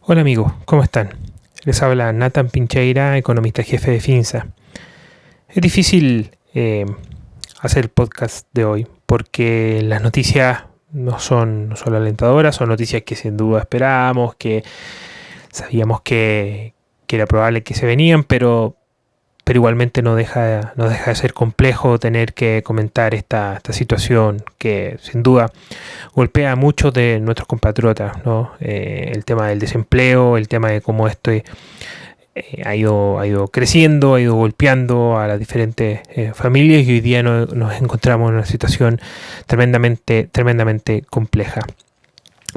Hola amigos, ¿cómo están? Les habla Nathan Pincheira, economista jefe de Finsa. Es difícil hacer el podcast de hoy porque las noticias no son alentadoras, son noticias que sin duda esperábamos, que sabíamos que era probable que se venían, pero igualmente no deja de ser complejo tener que comentar esta situación que sin duda golpea a muchos de nuestros compatriotas, ¿no? El tema del desempleo, el tema de cómo esto ha ido creciendo, ha ido golpeando a las diferentes familias y hoy día nos encontramos en una situación tremendamente compleja.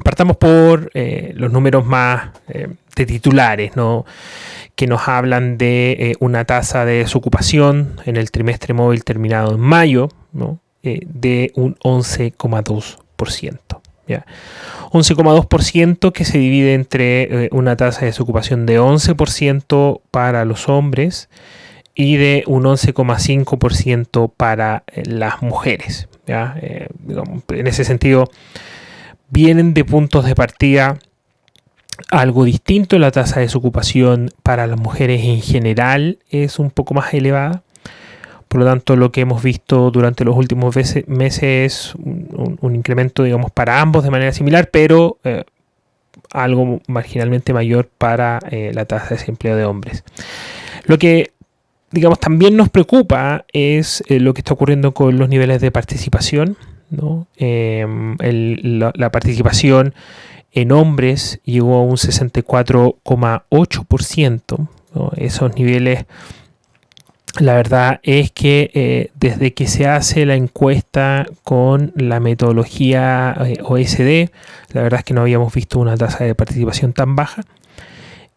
Partamos por los números más de titulares, ¿no? Que nos hablan de una tasa de desocupación en el trimestre móvil terminado en mayo, ¿no? De un 11,2%. ¿Ya? 11,2% que se divide entre una tasa de desocupación de 11% para los hombres y de un 11,5% para las mujeres. ¿Ya? Digamos, en ese sentido, vienen de puntos de partida algo distinto. La tasa de desocupación para las mujeres en general es un poco más elevada. Por lo tanto, lo que hemos visto durante los últimos meses es un incremento, digamos, para ambos de manera similar, pero algo marginalmente mayor para la tasa de desempleo de hombres. Lo que, digamos, también nos preocupa es lo que está ocurriendo con los niveles de participación, ¿no? La participación en hombres llegó a un 64,8%, ¿no? Esos niveles, la verdad es que desde que se hace la encuesta con la metodología OECD, la verdad es que no habíamos visto una tasa de participación tan baja.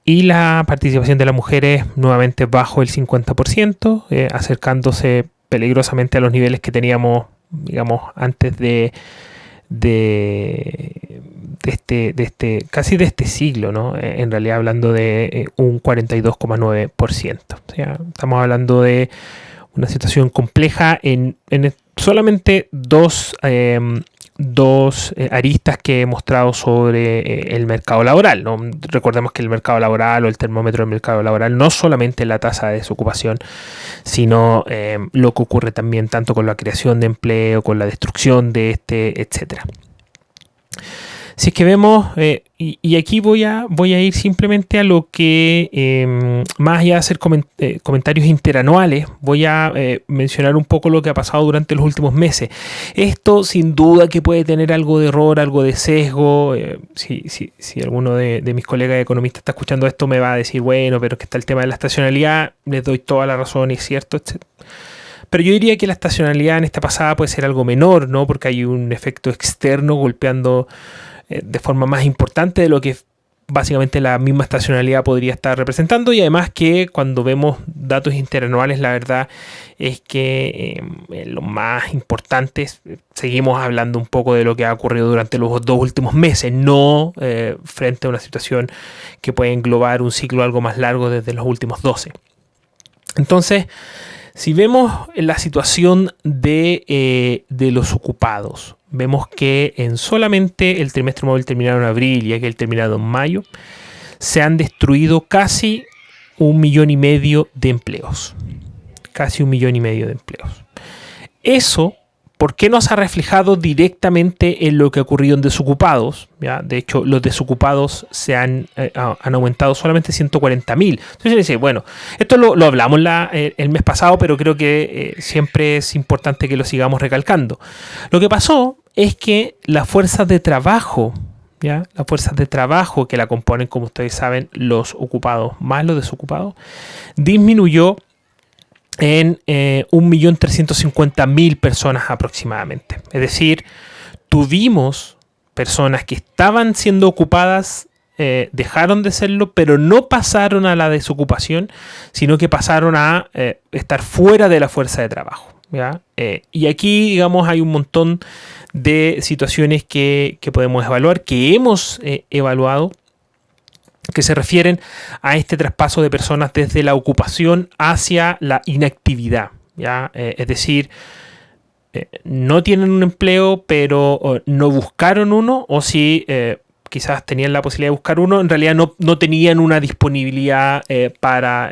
Y la participación de las mujeres nuevamente bajo el 50%, acercándose peligrosamente a los niveles que teníamos, digamos, antes de este siglo, ¿no? En realidad hablando de un 42,9%. O sea, estamos hablando de una situación compleja en solamente dos aristas que he mostrado sobre el mercado laboral, ¿no? Recordemos que el mercado laboral o el termómetro del mercado laboral no solamente la tasa de desocupación, sino lo que ocurre también tanto con la creación de empleo, con la destrucción de etcétera. Si es que vemos, y aquí voy a ir simplemente a lo que, más allá de hacer comentarios interanuales, voy a mencionar un poco lo que ha pasado durante los últimos meses. Esto sin duda que puede tener algo de error, algo de sesgo. Si alguno de mis colegas economistas está escuchando esto me va a decir, bueno, pero es que está el tema de la estacionalidad, les doy toda la razón, es cierto, etc. Pero yo diría que la estacionalidad en esta pasada puede ser algo menor, ¿no? Porque hay un efecto externo golpeando de forma más importante de lo que básicamente la misma estacionalidad podría estar representando, y además que cuando vemos datos interanuales la verdad es que lo más importante seguimos hablando un poco de lo que ha ocurrido durante los 2 últimos meses, no frente a una situación que puede englobar un ciclo algo más largo desde los últimos 12. Entonces, si vemos la situación de los ocupados, vemos que en solamente el trimestre móvil terminado en abril y aquel terminado en mayo, se han destruido casi 1,5 millones de empleos. Casi 1,5 millones de empleos. Eso, ¿por qué no se ha reflejado directamente en lo que ha ocurrido en desocupados? ¿Ya? De hecho, los desocupados han aumentado solamente 140.000. Entonces, dice, bueno, esto lo hablamos el mes pasado, pero creo que siempre es importante que lo sigamos recalcando. Lo que pasó es que las fuerzas de trabajo, ¿ya? Las fuerzas de trabajo que la componen, como ustedes saben, los ocupados más los desocupados, disminuyó en 1.350.000 personas aproximadamente. Es decir, tuvimos personas que estaban siendo ocupadas, dejaron de serlo, pero no pasaron a la desocupación, sino que pasaron a estar fuera de la fuerza de trabajo, ¿ya? Y aquí, digamos, hay un montón de situaciones que podemos evaluar, que hemos evaluado, que se refieren a este traspaso de personas desde la ocupación hacia la inactividad, ¿ya? Es decir, no tienen un empleo, pero no buscaron uno, o si quizás tenían la posibilidad de buscar uno, en realidad no tenían una disponibilidad para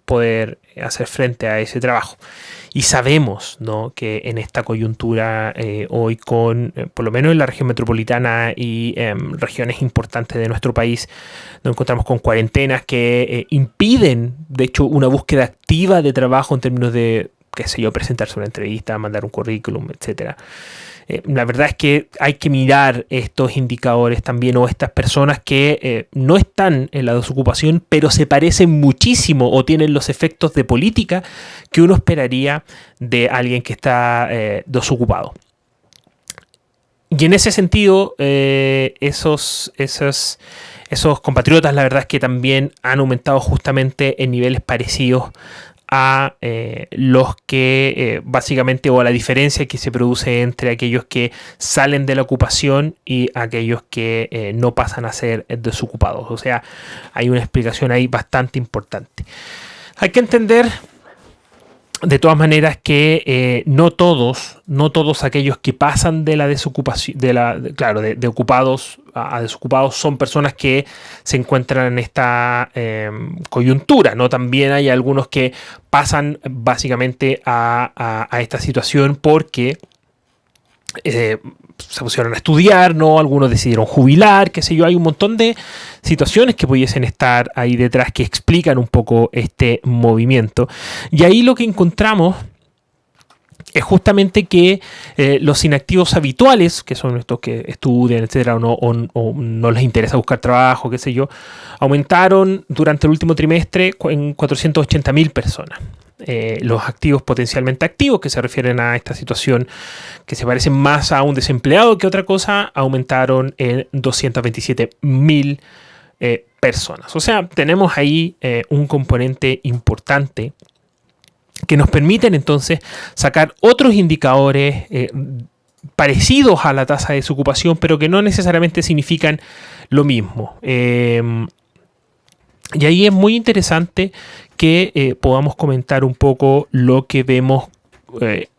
poder hacer frente a ese trabajo. Y sabemos, ¿no?, que en esta coyuntura hoy con, por lo menos en la región metropolitana y regiones importantes de nuestro país, nos encontramos con cuarentenas que impiden, de hecho, una búsqueda activa de trabajo en términos de, qué sé yo, presentarse una entrevista, mandar un currículum, etcétera. La verdad es que hay que mirar estos indicadores también, o estas personas que no están en la desocupación, pero se parecen muchísimo o tienen los efectos de política que uno esperaría de alguien que está desocupado. Y en ese sentido, esos compatriotas, la verdad es que también han aumentado justamente en niveles parecidos a los que básicamente, o a la diferencia que se produce entre aquellos que salen de la ocupación y aquellos que no pasan a ser desocupados. O sea, hay una explicación ahí bastante importante. Hay que entender de todas maneras que no todos aquellos que pasan de la desocupación, de ocupados a desocupados, son personas que se encuentran en esta coyuntura, ¿no? También hay algunos que pasan básicamente a esta situación porque se pusieron a estudiar, ¿no? Algunos decidieron jubilar, qué sé yo. Hay un montón de situaciones que pudiesen estar ahí detrás que explican un poco este movimiento. Y ahí lo que encontramos es justamente que los inactivos habituales, que son estos que estudian, etcétera, o no les interesa buscar trabajo, qué sé yo, aumentaron durante el último trimestre en 480.000 personas. Los activos potencialmente activos, que se refieren a esta situación que se parecen más a un desempleado que otra cosa, aumentaron en 227.000 personas. O sea, tenemos ahí un componente importante que nos permiten entonces sacar otros indicadores parecidos a la tasa de desocupación, pero que no necesariamente significan lo mismo. Y ahí es muy interesante que podamos comentar un poco lo que vemos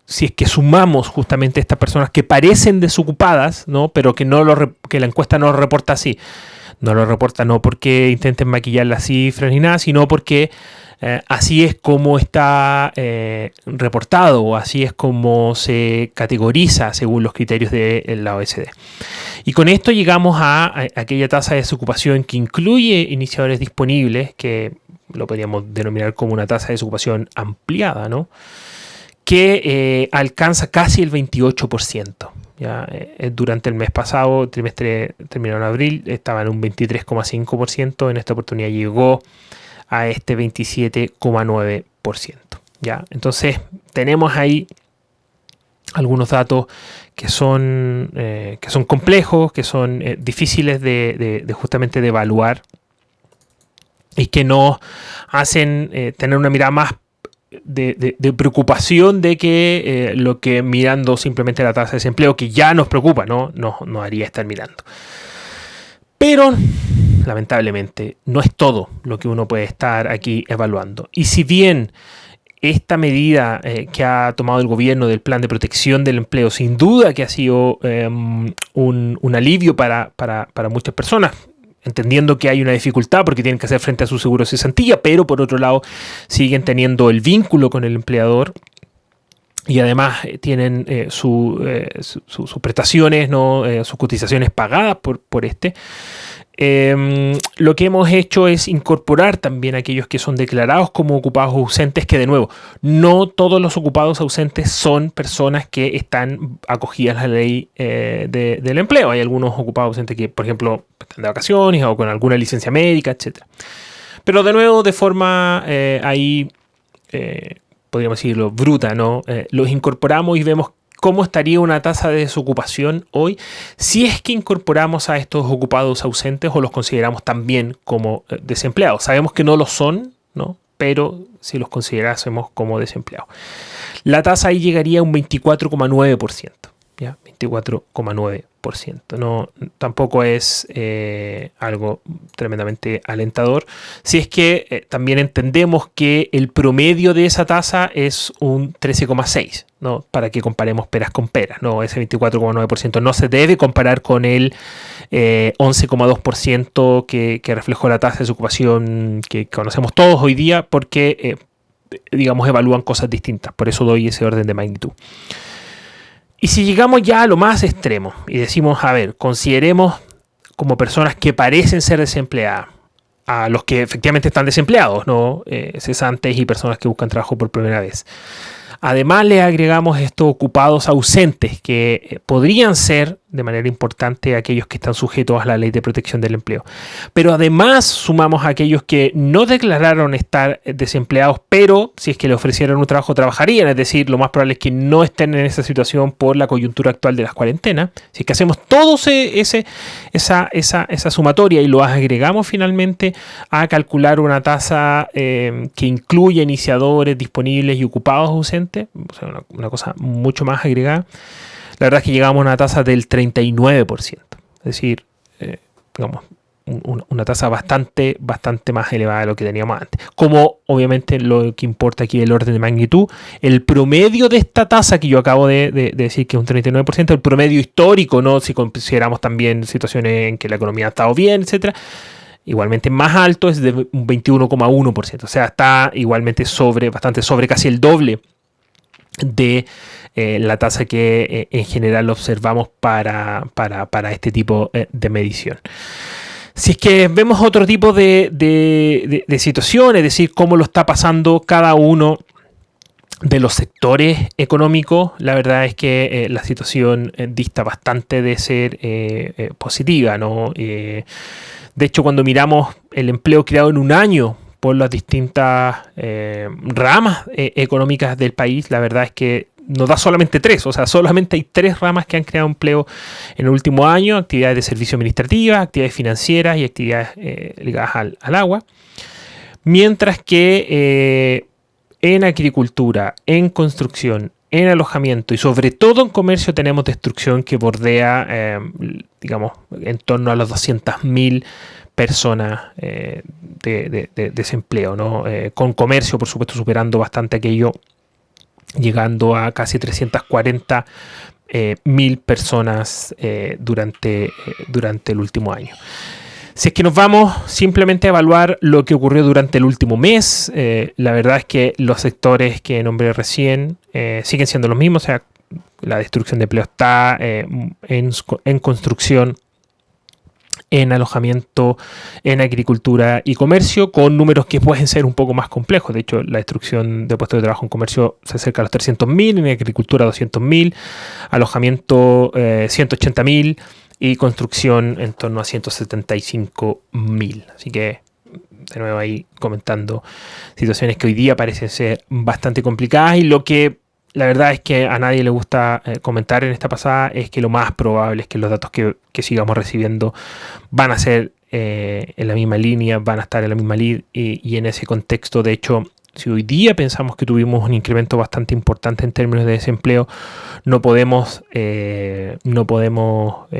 si es que sumamos justamente estas personas que parecen desocupadas, ¿no?, pero que que la encuesta no lo reporta así. No lo reporta no porque intenten maquillar las cifras ni nada, sino porque así es como está reportado, o así es como se categoriza según los criterios de la OECD. Y con esto llegamos a aquella tasa de desocupación que incluye iniciadores disponibles, que lo podríamos denominar como una tasa de desocupación ampliada, ¿no?, que alcanza casi el 28%. Ya, durante el mes pasado, el trimestre terminó en abril, estaba en un 23,5%, en esta oportunidad llegó a este 27,9%. ¿Ya? Entonces tenemos ahí algunos datos que son complejos, que son difíciles de justamente de evaluar, y que nos hacen tener una mirada más de preocupación de que lo que mirando simplemente la tasa de desempleo, que ya nos preocupa, no haría estar mirando. Pero lamentablemente no es todo lo que uno puede estar aquí evaluando. Y si bien esta medida que ha tomado el gobierno del plan de protección del empleo, sin duda que ha sido un alivio para muchas personas, entendiendo que hay una dificultad porque tienen que hacer frente a su seguro de cesantía, pero por otro lado siguen teniendo el vínculo con el empleador y además tienen sus prestaciones, ¿no?, sus cotizaciones pagadas por este. Lo que hemos hecho es incorporar también a aquellos que son declarados como ocupados ausentes, que de nuevo, no todos los ocupados ausentes son personas que están acogidas a la ley del empleo. Hay algunos ocupados ausentes que, por ejemplo, están de vacaciones o con alguna licencia médica, etc. Pero de nuevo, de forma ahí, podríamos decirlo, bruta, ¿no? Los incorporamos y vemos cómo estaría una tasa de desocupación hoy si es que incorporamos a estos ocupados ausentes o los consideramos también como desempleados. Sabemos que no lo son, ¿no?, pero si los considerásemos como desempleados, la tasa ahí llegaría a un 24,9%. ¿ya? 24,9%. No, tampoco es algo tremendamente alentador. Si es que también entendemos que el promedio de esa tasa es un 13,6%, ¿no? Para que comparemos peras con peras, ¿no? Ese 24,9% no se debe comparar con el 11,2% que reflejó la tasa de desocupación que conocemos todos hoy día, porque, digamos, evalúan cosas distintas. Por eso doy ese orden de magnitud. Y si llegamos ya a lo más extremo y decimos, a ver, consideremos como personas que parecen ser desempleadas a los que efectivamente están desempleados, ¿no? Cesantes y personas que buscan trabajo por primera vez. Además le agregamos estos ocupados ausentes que podrían ser de manera importante aquellos que están sujetos a la Ley de Protección del Empleo. Pero además sumamos a aquellos que no declararon estar desempleados, pero si es que le ofrecieran un trabajo trabajarían. Es decir, lo más probable es que no estén en esa situación por la coyuntura actual de las cuarentenas. Si es que hacemos todo esa sumatoria y lo agregamos finalmente a calcular una tasa que incluye iniciadores disponibles y ocupados ausentes, o sea, una cosa mucho más agregada, la verdad es que llegamos a una tasa del 39%. Es decir, digamos, una tasa bastante más elevada de lo que teníamos antes. Como obviamente lo que importa aquí es el orden de magnitud, el promedio de esta tasa que yo acabo de decir que es un 39%, el promedio histórico, ¿no? Si consideramos también situaciones en que la economía ha estado bien, etcétera, igualmente más alto, es de un 21,1%. O sea, está igualmente bastante sobre, casi el doble de la tasa que en general observamos para este tipo de medición. Si es que vemos otro tipo de situación, es decir, cómo lo está pasando cada uno de los sectores económicos, la verdad es que la situación dista bastante de ser positiva, ¿no? De hecho, cuando miramos el empleo creado en un año por las distintas ramas económicas del país, la verdad es que nos da solamente 3, o sea, solamente hay 3 ramas que han creado empleo en el último año: actividades de servicio administrativa, actividades financieras y actividades ligadas al agua. Mientras que en agricultura, en construcción, en alojamiento y sobre todo en comercio tenemos destrucción que bordea, digamos, en torno a las 200.000 personas de desempleo, ¿no? Con comercio, por supuesto, superando bastante aquello, llegando a casi 340.000 personas durante el último año. Si es que nos vamos simplemente a evaluar lo que ocurrió durante el último mes, la verdad es que los sectores que nombré recién siguen siendo los mismos. O sea, la destrucción de empleo está en construcción, en alojamiento, en agricultura y comercio, con números que pueden ser un poco más complejos. De hecho, la destrucción de puestos de trabajo en comercio se acerca a los 300.000, en agricultura 200.000, alojamiento 180.000 y construcción en torno a 175.000. Así que, de nuevo ahí comentando situaciones que hoy día parecen ser bastante complicadas, y lo que la verdad es que a nadie le gusta comentar en esta pasada es que lo más probable es que los datos que sigamos recibiendo van a ser en la misma línea, van a estar en la misma línea, y en ese contexto, de hecho, si hoy día pensamos que tuvimos un incremento bastante importante en términos de desempleo, no podemos no podemos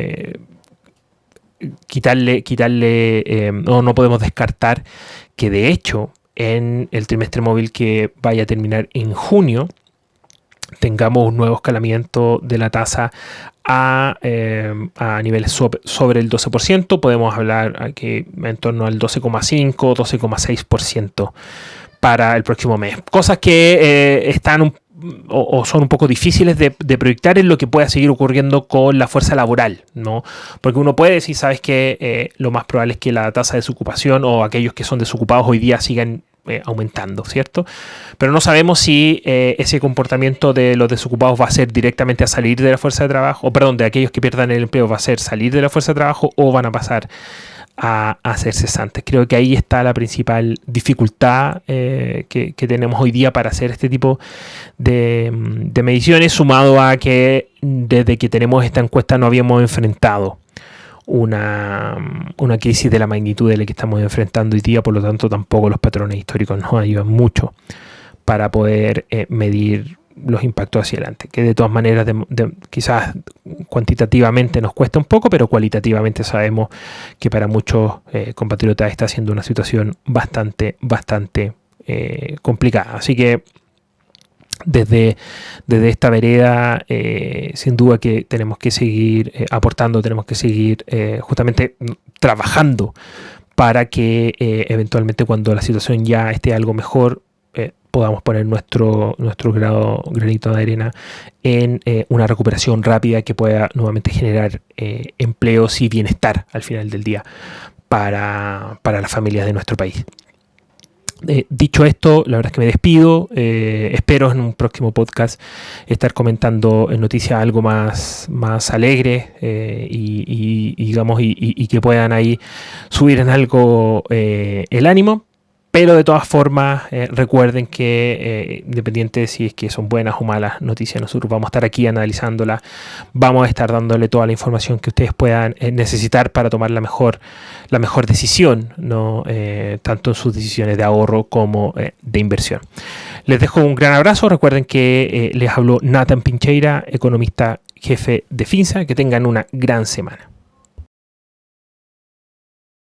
descartar que de hecho en el trimestre móvil que vaya a terminar en junio tengamos un nuevo escalamiento de la tasa a niveles sobre el 12%. Podemos hablar aquí en torno al 12,5, 12,6% para el próximo mes. Cosas que están o son un poco difíciles de proyectar en lo que pueda seguir ocurriendo con la fuerza laboral, ¿no? Porque uno puede decir, sabes que lo más probable es que la tasa de desocupación o aquellos que son desocupados hoy día sigan aumentando, ¿cierto? Pero no sabemos si ese comportamiento de los desocupados va a ser directamente a salir de la fuerza de trabajo, o perdón, de aquellos que pierdan el empleo va a ser salir de la fuerza de trabajo, o van a pasar a ser cesantes. Creo que ahí está la principal dificultad que tenemos hoy día para hacer este tipo de mediciones, sumado a que desde que tenemos esta encuesta no habíamos enfrentado una crisis de la magnitud de la que estamos enfrentando hoy día. Por lo tanto, tampoco los patrones históricos nos ayudan mucho para poder medir los impactos hacia adelante, que de todas maneras quizás cuantitativamente nos cuesta un poco, pero cualitativamente sabemos que para muchos compatriotas está siendo una situación bastante complicada. Así que desde esta vereda, sin duda que tenemos que seguir aportando, tenemos que seguir justamente trabajando para que eventualmente, cuando la situación ya esté algo mejor, podamos poner nuestro granito de arena en una recuperación rápida que pueda nuevamente generar empleos y bienestar al final del día para las familias de nuestro país. Dicho esto, la verdad es que me despido. Espero en un próximo podcast estar comentando noticias algo más alegres y que puedan ahí subir en algo el ánimo. Pero de todas formas, recuerden que independiente de si es que son buenas o malas noticias, nosotros vamos a estar aquí analizándolas, vamos a estar dándole toda la información que ustedes puedan necesitar para tomar la mejor decisión, ¿no? Tanto en sus decisiones de ahorro como de inversión. Les dejo un gran abrazo. Recuerden que les habló Nathan Pincheira, economista jefe de Finsa. Que tengan una gran semana.